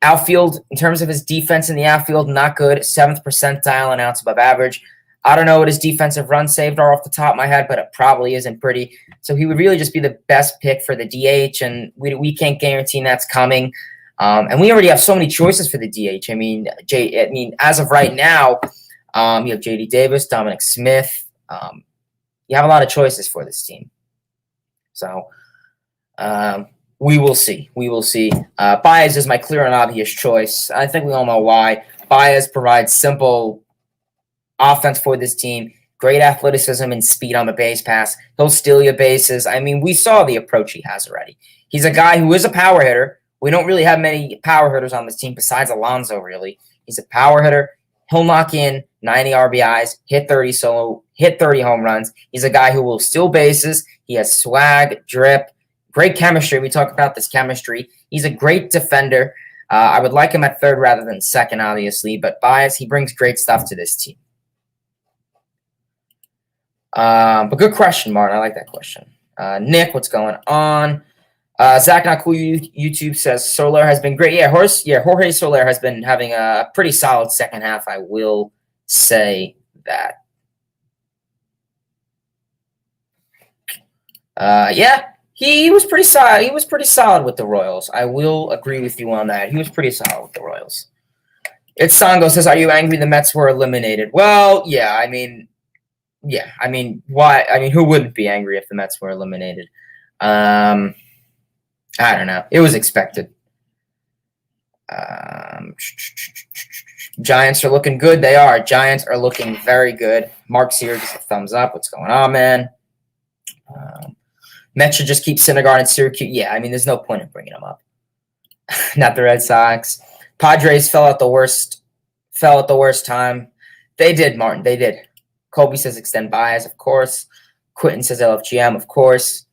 [SPEAKER 1] Outfield, in terms of his defense in the outfield, not good. 7th percentile and outs above average. I don't know what his defensive runs saved are off the top of my head, but it probably isn't pretty. So he would really just be the best pick for the DH, and we can't guarantee that's coming. And we already have so many choices for the DH. I mean, as of right now, you have J.D. Davis, Dominic Smith. You have a lot of choices for this team. So we will see. Baez is my clear and obvious choice. I think we all know why. Baez provides simple offense for this team, great athleticism and speed on the base pass. He'll steal your bases. I mean, we saw the approach he has already. He's a guy who is a power hitter. We don't really have many power hitters on this team besides Alonso, really. He's a power hitter. He'll knock in 90 RBIs, hit 30 home runs. He's a guy who will steal bases. He has swag, drip, great chemistry. We talk about this chemistry. He's a great defender. I would like him at third rather than second, obviously. But Baez, he brings great stuff to this team. But good question, Martin. I like that question. Nick, what's going on? Zach Not Cool YouTube says Soler has been great. Yeah, Jorge Soler has been having a pretty solid second half. I will say that. Yeah, he was pretty solid. He was pretty solid with the Royals. I will agree with you on that. He was pretty solid with the Royals. It's Sango says, "Are you angry the Mets were eliminated?" Well, yeah. I mean, why? I mean, who wouldn't be angry if the Mets were eliminated? I don't know. It was expected. Giants are looking good. They are. Giants are looking very good. Mark Sears, just a thumbs up. What's going on, man? Mets should just keep Syndergaard and Syracuse. Yeah, I mean, there's no point in bringing them up. Not the Red Sox. Padres fell at the worst time. They did, Martin. They did. Coby says extend Baez, of course. Quentin says LFGM, of course.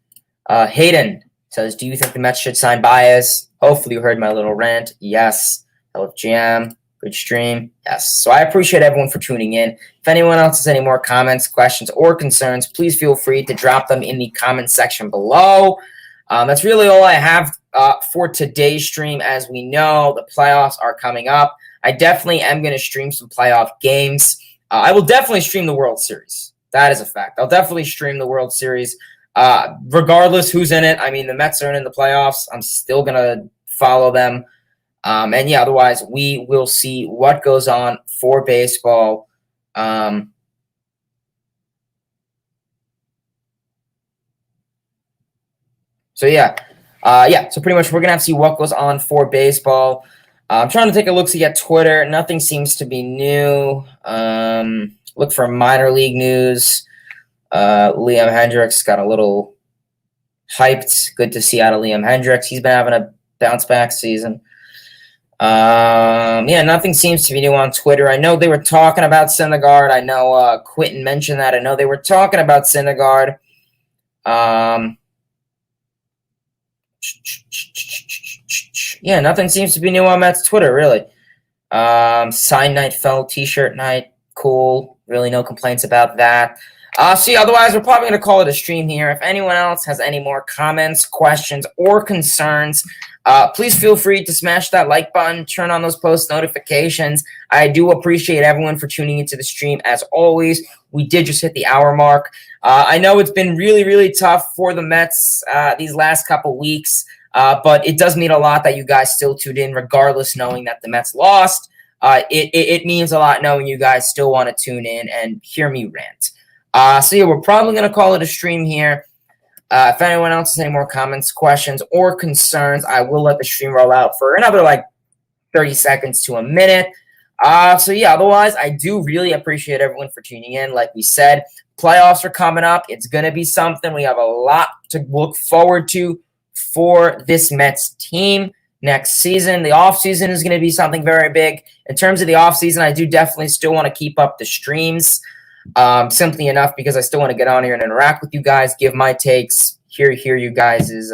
[SPEAKER 1] Hayden says, do you think the Mets should sign Baez? Hopefully you heard my little rant. Yes. LFGM, good stream. Yes. So I appreciate everyone for tuning in. If anyone else has any more comments, questions, or concerns, please feel free to drop them in the comment section below. That's really all I have for today's stream. As we know, the playoffs are coming up. I definitely am going to stream some playoff games. I will definitely stream the World Series. That is a fact. I'll definitely stream the World Series. Regardless who's in it, I mean, the Mets are in the playoffs. I'm still going to follow them. And yeah, otherwise, we will see what goes on for baseball. So yeah, so pretty much we're going to have to see what goes on for baseball. I'm trying to take a look-see at Twitter. Nothing seems to be new. Look for minor league news. Liam Hendricks got a little hyped. Good to see out of Liam Hendricks. He's been having a bounce-back season. Yeah, nothing seems to be new on Twitter. I know they were talking about Syndergaard. I know Quentin mentioned that. I know they were talking about Syndergaard. Yeah, nothing seems to be new on Mets Twitter, really. Sign night fell, t-shirt night, cool. Really no complaints about that. So yeah, otherwise, we're probably going to call it a stream here. If anyone else has any more comments, questions, or concerns, please feel free to smash that like button, turn on those post notifications. I do appreciate everyone for tuning into the stream. As always, we did just hit the hour mark. I know it's been really, really tough for the Mets these last couple weeks, but it does mean a lot that you guys still tuned in, regardless, knowing that the Mets lost. It means a lot knowing you guys still want to tune in and hear me rant. So yeah, we're probably going to call it a stream here. If anyone else has any more comments, questions, or concerns, I will let the stream roll out for another 30 seconds to a minute. So yeah, otherwise, I do really appreciate everyone for tuning in. Like we said, playoffs are coming up. It's going to be something. We have a lot to look forward to for this Mets team next season. The offseason is going to be something very big. In terms of the offseason, I do definitely still want to keep up the streams. Simply enough because I still want to get on here and interact with you guys, give my takes, hear you guys'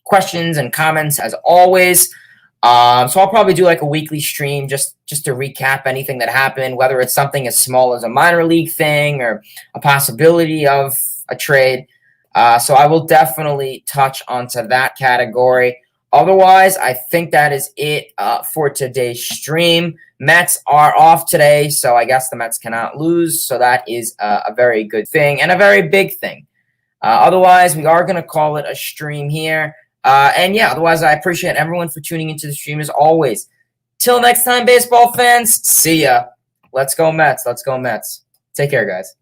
[SPEAKER 1] questions and comments as always. So I'll probably do a weekly stream just to recap anything that happened, whether it's something as small as a minor league thing or a possibility of a trade. So I will definitely touch onto that category. Otherwise, I think that is it for today's stream. Mets are off today, so I guess the Mets cannot lose. So that is a very good thing and a very big thing. Otherwise, we are going to call it a stream here. And yeah, otherwise, I appreciate everyone for tuning into the stream as always. Till next time, baseball fans, see ya. Let's go Mets. Let's go Mets. Take care, guys.